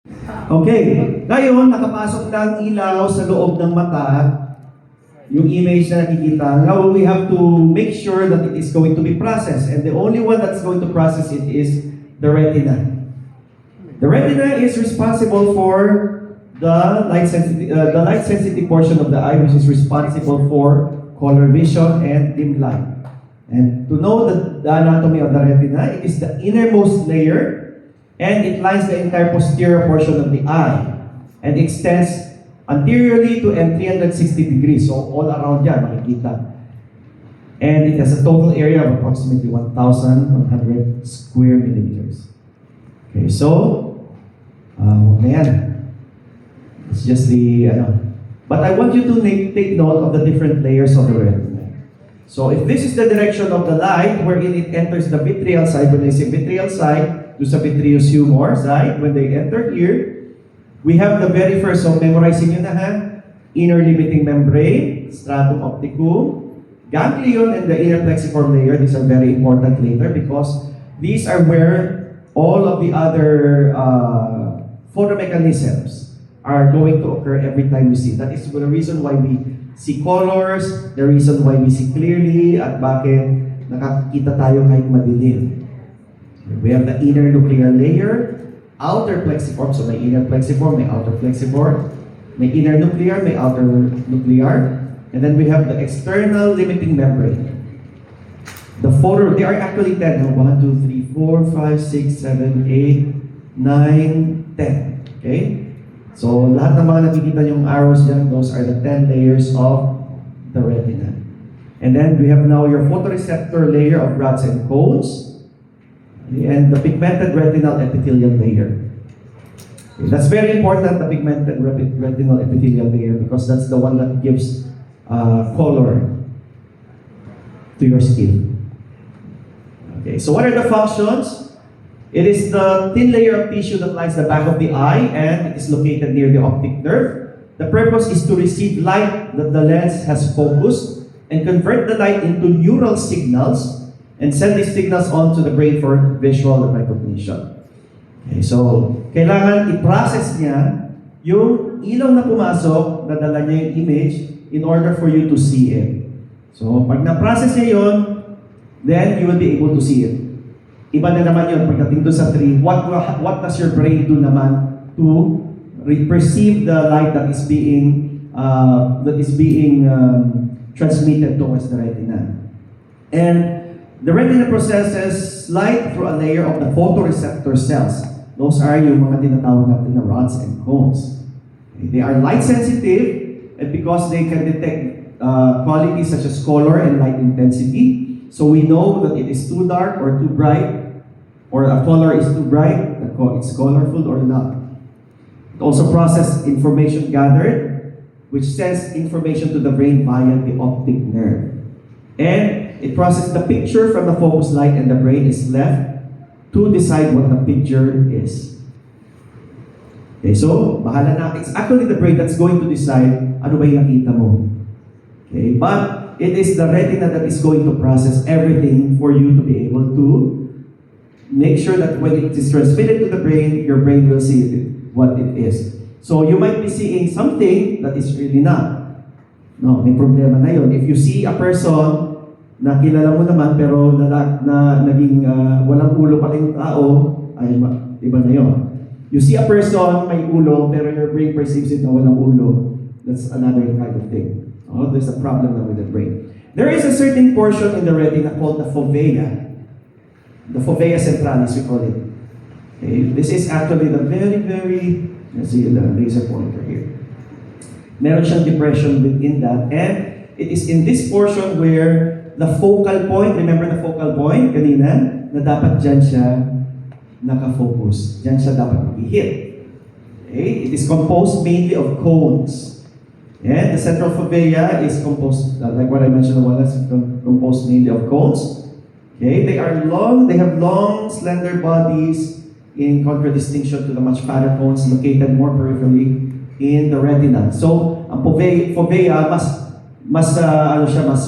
Okay, ngayon nakapasok na ang ilaw sa loob ng mata, yung image na nakikita. Now we have to make sure that it is going to be processed, and the only one that's going to process it is the retina. The retina is responsible for the light sensitive portion of the eye, which is responsible for color vision and dim light. And to know the anatomy of the retina, it is the innermost layer, and it lines the entire posterior portion of the eye and extends anteriorly to and 360 degrees. So all around yan, makikita. And it has a total area of approximately 1,100 square millimeters. Okay, so, na yan. It's just the, But I want you to take note of the different layers of the retina. So if this is the direction of the light, wherein it enters the vitreal side, when I say vitreal side, to sa vitreous humor side, when they enter here, we have the very first, so memorizing nyo na ha, inner limiting membrane, stratum opticum, ganglion, and the inner plexiform layer. These are very important later because these are where all of the other photomechanisms are going to occur every time we see. That is the reason why we see colors, the reason why we see clearly, at bakit nakakita tayo kahit madilim. We have the inner nuclear layer, outer plexiform, so may inner plexiform, may outer plexiform, may inner nuclear, may outer nuclear, and then we have the external limiting membrane. They are actually 10. 1, 2, 3, 4, 5, 6, 7, 8, 9, 10. Okay? So, lahat ng mga nakikita yung arrows dyan, those are the 10 layers of the retina. And then we have now your photoreceptor layer of rods and cones, and the pigmented retinal epithelial layer. Okay, that's very important, the pigmented retinal epithelial layer, because that's the one that gives color to your skin. Okay, so what are the functions? It is the thin layer of tissue that lines the back of the eye, and it is located near the optic nerve. The purpose is to receive light that the lens has focused and convert the light into neural signals and send these signals on to the brain for visual recognition. Okay, so, kailangan i-process niya yung ilaw na pumasok, dadala niya yung image in order for you to see it. So, pag na-process niya yun, then you will be able to see it. Iba na naman yun, pagdating doon sa 3, what does your brain do naman to perceive the light that is being transmitted towards the retina? And the retina processes light through a layer of the photoreceptor cells. Those are yung mga tinatawag natin na rods and cones. Okay. They are light sensitive, and because they can detect qualities such as color and light intensity, so we know that it is too dark or too bright, or a color is too bright, it's colorful or not. It also processes information gathered, which sends information to the brain via the optic nerve. And it processes the picture from the focused light, and the brain is left to decide what the picture is. Okay, so, bahala na. It's actually the brain that's going to decide ano ba yung nakita mo. Okay, but it is the retina that is going to process everything for you to be able to make sure that when it is transmitted to the brain, your brain will see what it is. So, you might be seeing something that is really not. No, may problema na yun. If you see a person na kilala mo naman pero naging walang ulo pala yung tao, ay iba na yun. You see a person may ulo pero your brain perceives it na walang ulo, that's another kind of thing. Oh, there's a problem with the brain. There is a certain portion in the retina called the fovea. The fovea centralis, we call it. Okay, this is actually the very, let's see the laser pointer here. Meron siyang depression within that, and it is in this portion where the focal point, remember the focal point kanina, na dapat dyan siya nakafocus. Dyan siya dapat mag-hit. Okay? It is composed mainly of cones. And the central fovea is composed, like what I mentioned a while ago, composed mainly of cones. Okay? They have long, slender bodies in contradistinction to the much fatter cones located more peripherally in the retina. So, ang fovea mas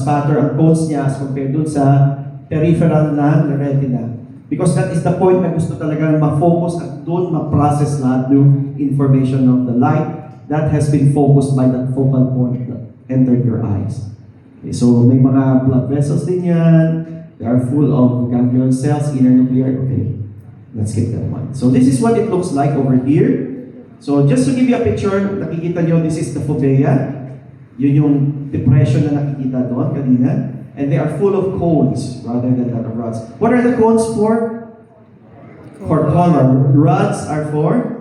fatter ang cones niya as compared dun sa peripheral ng retina. Because that is the point na gusto talaga ma-focus at doon ma-process lahat yung information of the light that has been focused by that focal point that entered your eyes. Okay, so may mga blood vessels din yan. They are full of ganglion cells, inner nuclear. Okay, let's get that one. So this is what it looks like over here. So just to give you a picture, nakikita nyo, this is the fovea. Yun yung depression na nakikita doon kanina. And they are full of cones rather than that of rods. What are the cones for? For color. Rods are for?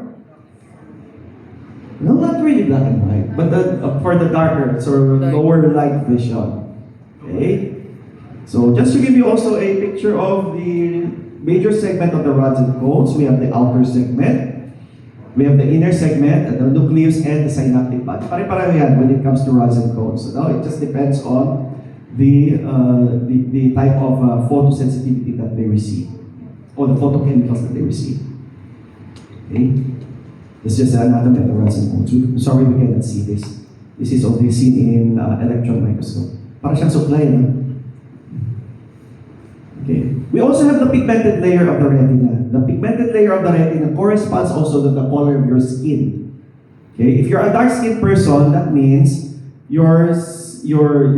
No, not really black and white, but for the darker, so lower light vision. Okay? So just to give you also a picture of the major segment of the rods and cones, we have the outer segment, we have the inner segment, and the nucleus, and the synaptic body. Pare-pareho yan when it comes to rods and cones. So, it just depends on the type of photosensitivity that they receive, or the photochemicals that they receive. Okay? This is just another of the rods and cones. Sorry we cannot see this. This is only seen in electron microscope. Para siyang supply, no? Okay. We also have the pigmented layer of the retina. The pigmented layer of the retina corresponds also to the color of your skin. Okay. If you're a dark-skinned person, that means your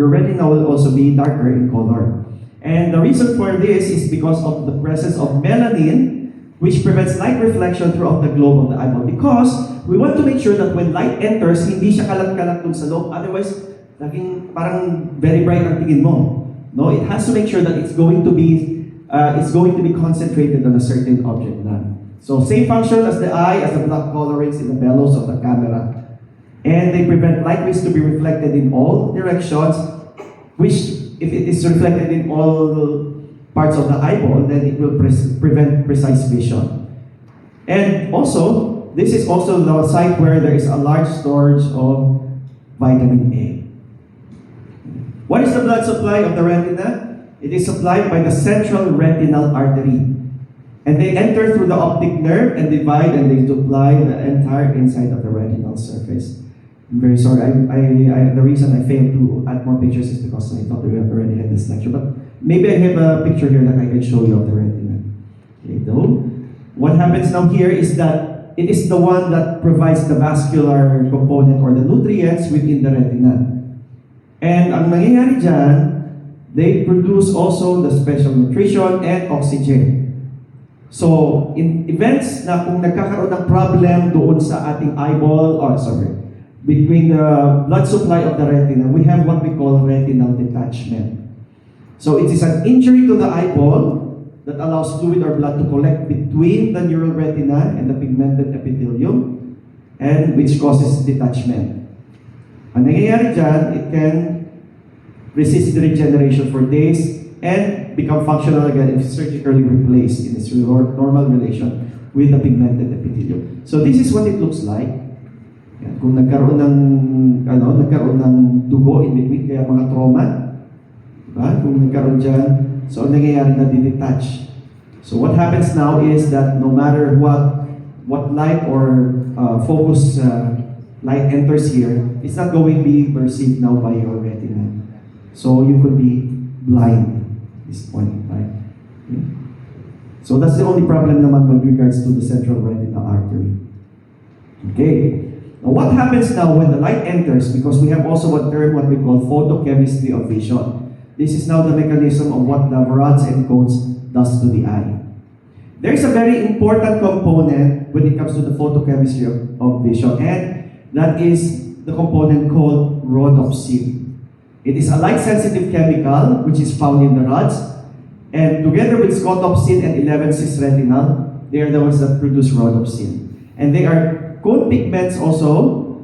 retina will also be darker in color. And the reason for this is because of the presence of melanin, which prevents light reflection throughout the globe of the eyeball. Because we want to make sure that when light enters, hindi siya kalat-kalat dun sa loob. Otherwise, laging parang very bright ang tingin mo. No, it has to make sure that it's going to be concentrated on a certain object na. So same function as the eye, as the black colorings in the bellows of the camera. And they prevent light rays to be reflected in all directions, which if it is reflected in all parts of the eyeball, then it will prevent precise vision. And also, this is also the site where there is a large storage of vitamin A. What is the blood supply of the retina? It is supplied by the central retinal artery. And they enter through the optic nerve and divide, and they supply the entire inside of the retinal surface. I'm very sorry. The reason I failed to add more pictures is because I thought we have already had this lecture. But maybe I have a picture here that I can show you of the retina. Okay, though. What happens now here is that it is the one that provides the vascular component or the nutrients within the retina. And ang nangyayari dyan, they produce also the special nutrition and oxygen. So, in events na kung nagkakaroon ng problem doon sa ating eyeball, between the blood supply of the retina, we have what we call retinal detachment. So it is an injury to the eyeball that allows fluid or blood to collect between the neural retina and the pigmented epithelium, and which causes detachment. Ang nangyayari dyan, it can resist the regeneration for days and become functional again if surgically replaced in its normal relation with the pigmented epithelium. So this is what it looks like. Yan. Kung nagkaroon ng dugo in between, kaya mga trauma, diba? Kung nagkaroon dyan, so ang nangyayari na detach. So what happens now is that no matter what light or focus light enters here, it's not going to be perceived now by your retina. So you could be blind at this point, right? Okay. So that's the only problem naman with regards to the central retinal artery. Okay. Now, what happens now when the light enters? Because we have also what we call photochemistry of vision. This is now the mechanism of what the rods and cones does to the eye. There is a very important component when it comes to the photochemistry of vision, and that is the component called rhodopsin. It is a light-sensitive chemical which is found in the rods, and together with scotopsin and 11-cis retinal, they are the ones that produce rhodopsin. And they are cone pigments also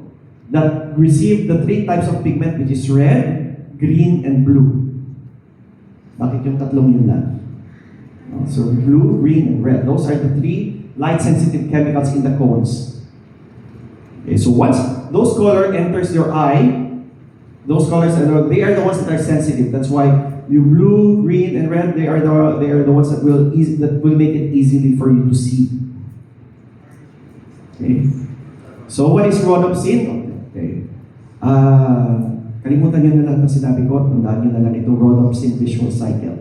that receive the three types of pigment, which is red, green, and blue. Bakit yung tatlong yun lang? So blue, green, and red. Those are the three light-sensitive chemicals in the cones. Okay, so once those color enters your eye, those colors they are the ones that are sensitive. That's why you blue, green, and red, they are the ones that will make it easily for you to see. Okay. So what is rhodopsin? Okay. Kalimutan nyo na lang ng sinabi ko, tandaan nyo na lang itong rhodopsin visual cycle.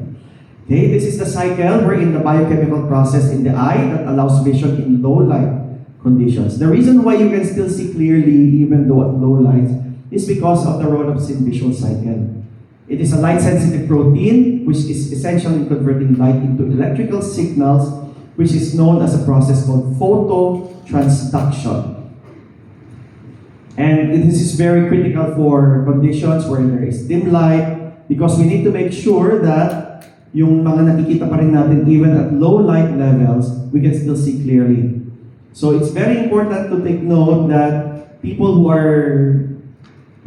Okay, this is the cycle wherein the biochemical process in the eye that allows vision in low light conditions. The reason why you can still see clearly even though at low light is because of the rhodopsin visual cycle. It is a light-sensitive protein which is essential in converting light into electrical signals, which is known as a process called phototransduction. And this is very critical for conditions where there is dim light because we need to make sure that yung mga nakikita pa rin natin even at low light levels, we can still see clearly. So it's very important to take note that people who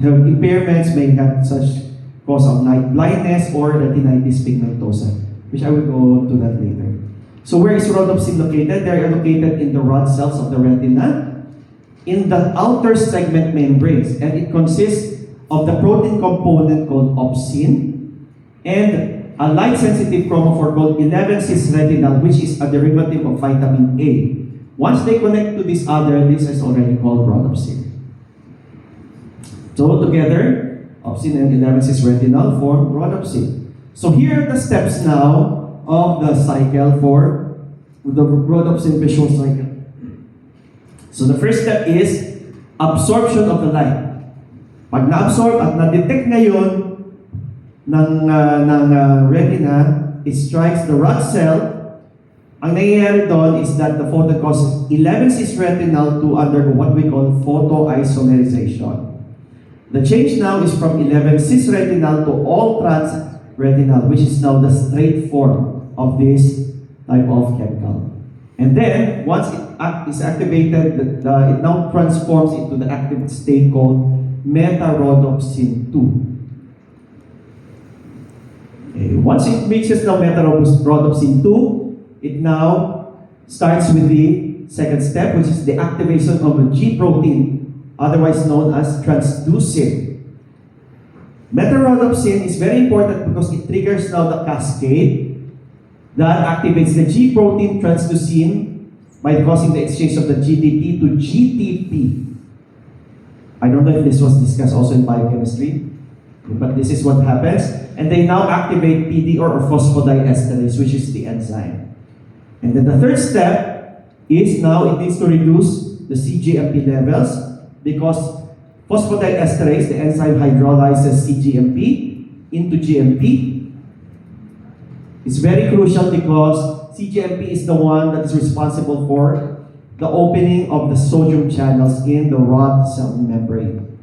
have impairments may have such cause of night blindness or retinitis pigmentosa, which I will go to that later. So where is rhodopsin located? They are located in the rod cells of the retina, in the outer segment membranes, and it consists of the protein component called opsin and a light-sensitive chromophore called 11-cis retinal, which is a derivative of vitamin A. Once they connect to this other, this is already called rhodopsin. So together, opsin and 11-cis retinal form rhodopsin. So here are the steps now of the cycle for the rhodopsin visual cycle. So the first step is absorption of the light. Pag na-absorb at na-detect ngayon ng retina, it strikes the rod cell. Ang nangyayari doon is that the photon causes 11-cis retinal to undergo what we call photoisomerization. The change now is from 11-cis retinal to all-trans retinal, which is now the straight form of this type of chemical. And then, once it is activated, it now transforms into the active state called meta-rhodopsin 2. Okay. Once it reaches the meta-rhodopsin 2, it now starts with the second step, which is the activation of a G protein, otherwise known as transducin. Meta-rhodopsin is very important because it triggers now the cascade that activates the G protein transducin by causing the exchange of the GDT to GTP. I don't know if this was discussed also in biochemistry, but this is what happens. And they now activate PDR or phosphodiesterase, which is the enzyme. And then the third step is now it needs to reduce the cGMP levels because phosphodiesterase, the enzyme hydrolyzes cGMP into GMP. It's very crucial because cGMP is the one that is responsible for the opening of the sodium channels in the rod cell membrane.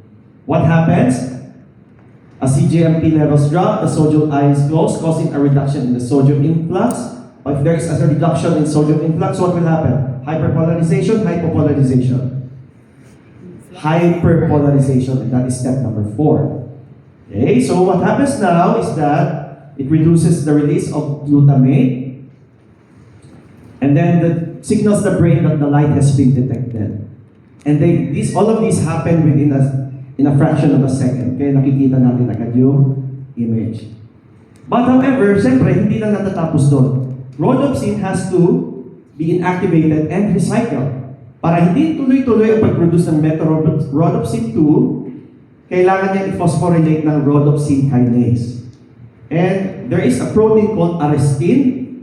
What happens? As cGMP levels drop, the sodium ions close, causing a reduction in the sodium influx. But if there is a reduction in sodium influx, what will happen? Hyperpolarization, hypopolarization. Hyperpolarization, and that is step number 4. Okay, so what happens now is that it reduces the release of glutamate, and then it signals the brain that the light has been detected. And all of these happen within in a fraction of a second. Okay, nakikita natin agad yung image. But however, siyempre, hindi lang natatapos doon. Rhodopsin has to be inactivated and recycled. Para hindi tuloy-tuloy ang pag-produce ng meta-rhodopsin 2, kailangan niya i-phosphorylate ng rhodopsin kinase. And there is a protein called arrestin,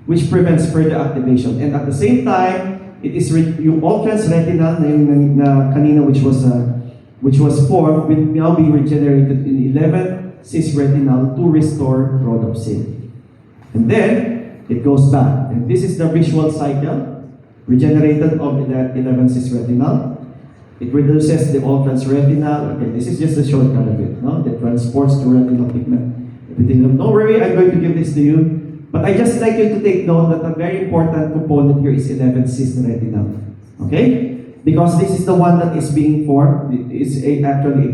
which prevents further activation. And at the same time, it is yung all-trans retinal na kanina which was formed will now be regenerated in 11-cis retinal to restore rhodopsin. And then, it goes back. And this is the visual cycle, regenerated of 11-cis retinal. It reduces the all-trans retinal. Okay, this is just a shortcut of it, no? That transports the retinal pigment. Don't worry, I'm going to give this to you. But I just like you to take note that a very important component here is 11-cis retinal. Okay? Because this is the one that is being formed. It is actually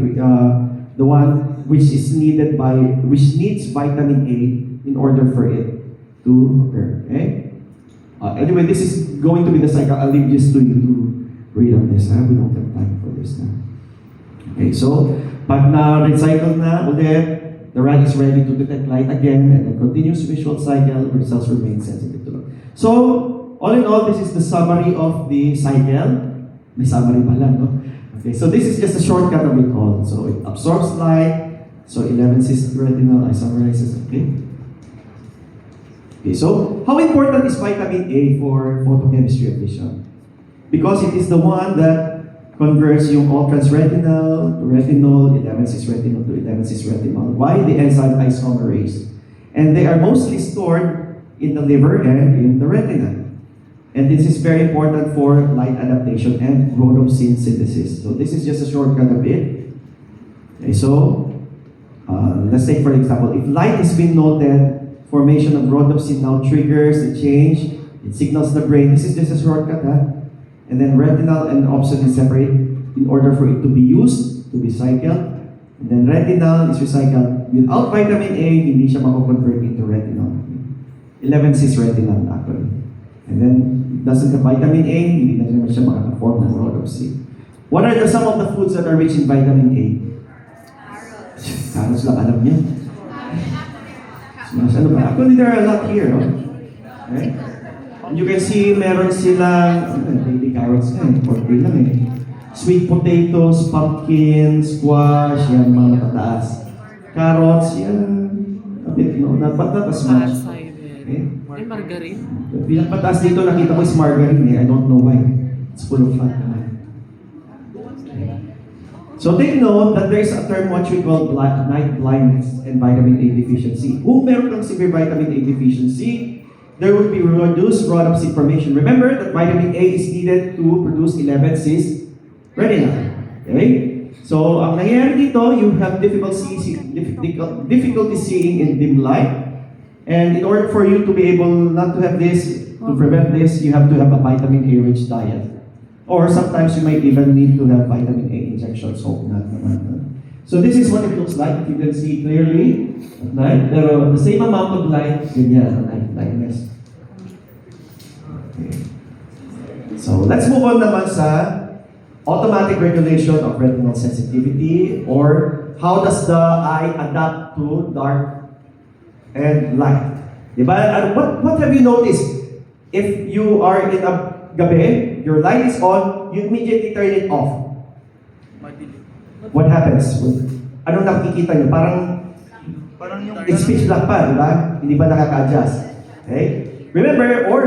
the one which needs vitamin A in order for it to occur. Okay? Anyway, this is going to be the cycle. I'll leave this to you to read on this. We don't have time for this now. Okay, so pag na-recycle na ulit, the rod is ready to detect light again, and the continuous visual cycle where cells remain sensitive to light. So, all in all, this is the summary of the cycle. May summary pala, no? Okay, so this is just a shortcut of it all. So it absorbs light. So 11-cis retinal isomerizes, okay? Okay, so how important is vitamin A for photochemistry of vision? Because it is the one that converts yung all-trans retinal to retinol, 11-cis retinol to 11-cis retinol. Why? The enzyme isomerase. And they are mostly stored in the liver and in the retina. And this is very important for light adaptation and rhodopsin synthesis. So this is just a shortcut a bit. Okay, so let's take for example, if light has been noted, formation of rhodopsin now triggers the change. It signals the brain. This is just a shortcut, huh? And then retinal and opsin is separate in order for it to be used, to be cycled. And then retinal is recycled. Without vitamin A, hindi siya mako-convert into retinol. 11-cis retinal actually. And then, doesn't have vitamin A, hindi na naman siya makaka-form ng rhodopsin. What are some of the foods that are rich in vitamin A? Carrots lang alam niyo. Ano ba? Actually, there are a lot here, no? Okay? And you can see, meron silang, baby carrots na eh, 40 lang eh. Sweet potatoes, pumpkin, squash, yan mga matataas. Carrots, yan. A bit, no? But not as much. Okay? May margarine? Pinakpataas dito, nakita ko is margarine eh. I don't know why. It's full of fat naman. So take note that there is a term what we call night blindness and vitamin A deficiency. Kung meron kang severe vitamin A deficiency, there will be reduced rhodopsin formation. Remember that vitamin A is needed to produce 11-cis retinal. Okay? So ang nangyayari dito, you have difficulty seeing in dim light. And in order for you to be able not to have this, to prevent this, you have to have a vitamin A-rich diet. Or sometimes you might even need to have vitamin A injections. Hope not naman. So this is what it looks like. If you can see clearly at night. Pero the same amount of light, ganyan ang night blindness. Okay. So let's move on naman sa automatic regulation of retinal sensitivity, or how does the eye adapt to dark and light. Diba? What have you noticed? If you are in a gabi, your light is on, you immediately turn it off. What happens? Anong nakikita nyo? Parang yung it's pitch black pa, diba? Hindi ba nakaka-adjust? Okay? Remember, or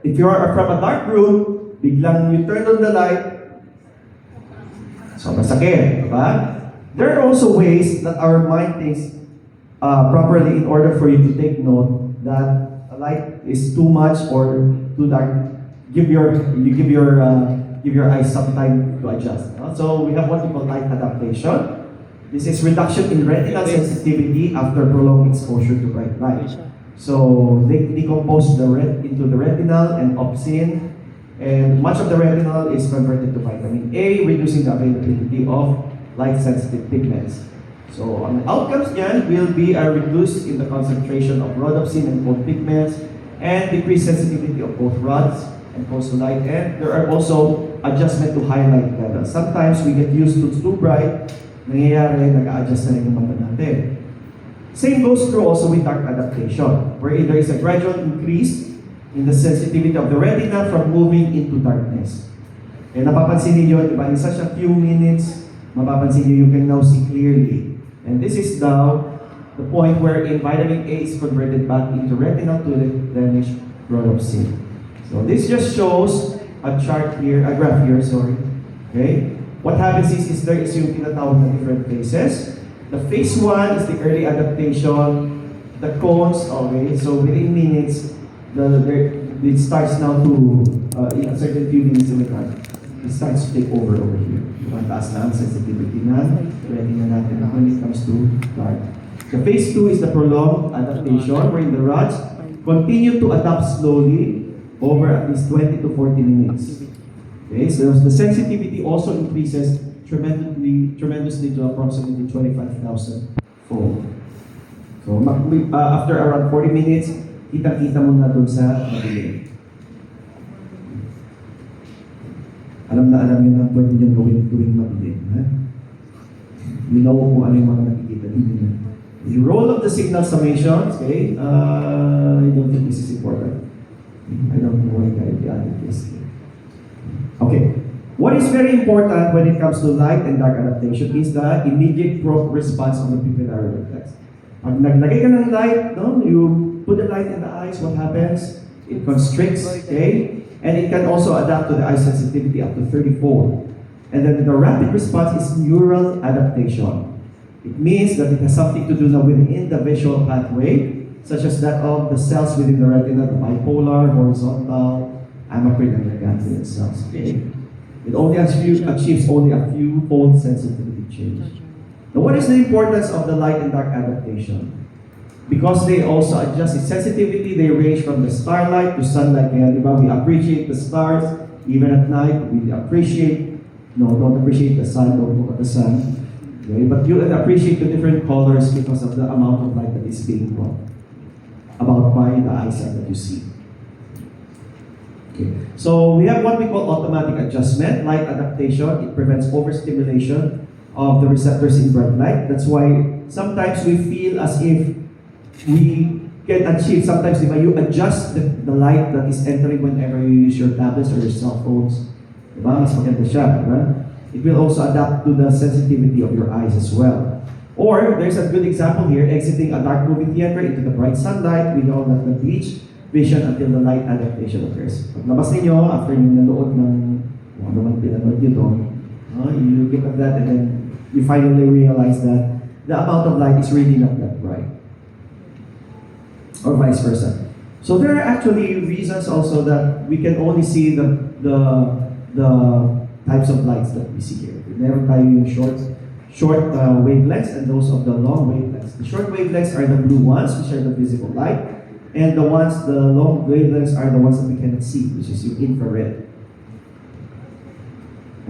if you are from a dark room, biglang you turn on the light, sobrang sakit, diba? There are also ways that our mind thinks properly in order for you to take note that a light is too much or too dark. Give your eyes some time to adjust. So we have what we call light adaptation. This is reduction in retinal sensitivity after prolonged exposure to bright light. So they decompose the red into the retinal and opsin, and much of the retinal is converted to vitamin A, reducing the availability of light-sensitive pigments. So ang outcomes niyan will be a reduce in the concentration of rhodopsin and cold pigments and decreased sensitivity of both rods and cones to light. And there are also adjustment to highlight levels. Sometimes we get used to too bright, nangyayari, nag-a-adjust na rin yung mata natin. Same goes through also with dark adaptation, where there is a gradual increase in the sensitivity of the retina from moving into darkness. And napapansin niyo, diba, in such a few minutes, mapapansin niyo, you can now see clearly. And this is now the point where vitamin A is converted back into retinal to replenish rhodopsin. So this just shows a chart here, a graph here, sorry. Okay? What happens is there is yung tinatawag na different phases. The phase 1 is the early adaptation, the cones, okay, so within minutes, it starts now to, in a certain few minutes in the car, it starts to take over here. Mataas na ang sensitivity na retina natin when it comes to dark. The phase 2 is the prolonged adaptation, wherein the rods continue to adapt slowly over at least 20 to 40 minutes. Okay, so the sensitivity also increases tremendously to approximately 25,000 fold. So after around 40 minutes, kita-kita mo na dun sa madilim. Alam niyo na pwede nyo gawing madilim. You know kung ano yung mga nakikita dito. The role of the signal summations, okay, I don't think this is important. I don't know why I added this here. Okay. What is very important when it comes to light and dark adaptation is the immediate response of the pupillary reflex. Pag naglagay ka ng light, no, you put the light in the eyes, what happens? It constricts, okay? And it can also adapt to the eye sensitivity up to 34. And then the rapid response is neural adaptation. It means that it has something to do now within the visual pathway, such as that of the cells within the retina, the bipolar, horizontal, amacrine, and the ganglion cells. Okay? It only achieves only a few fold sensitivity change. Now, what is the importance of the light and dark adaptation? Because they also adjust its sensitivity, they range from the starlight to sunlight. Kaya, di ba, we appreciate the stars even at night. We appreciate, no, don't appreciate the sun, don't look at the sun. Okay? But you appreciate the different colors because of the amount of light that is being brought about by the eyesight that you see. Okay. So we have what we call automatic adjustment, light adaptation. It prevents overstimulation of the receptors in bright light. That's why sometimes we feel as if we can achieve, sometimes diba, you adjust the light that is entering whenever you use your tablets or your cell phones. Diba? Mas maganda siya, diba? It will also adapt to the sensitivity of your eyes as well. Or, there's a good example here, exiting a dark movie theater into the bright sunlight. We know that the bleach vision until the light adaptation occurs. Pag labas ninyo, after yung nanood ng kung ano man pinanood nyo doon, you look at that and then you finally realize that the amount of light is really not that bright. Or vice versa. So there are actually reasons also that we can only see the types of lights that we see here. Meron tayo yung short wavelengths and those of the long wavelengths. The short wavelengths are the blue ones, which are the visible light. And the long wavelengths are the ones that we cannot see, which is your infrared.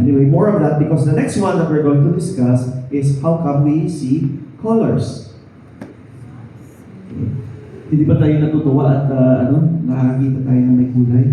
Anyway, more of that because the next one that we're going to discuss is how come we see colors. Hindi ba tayo natutuwa at nakakita tayo na may kulay?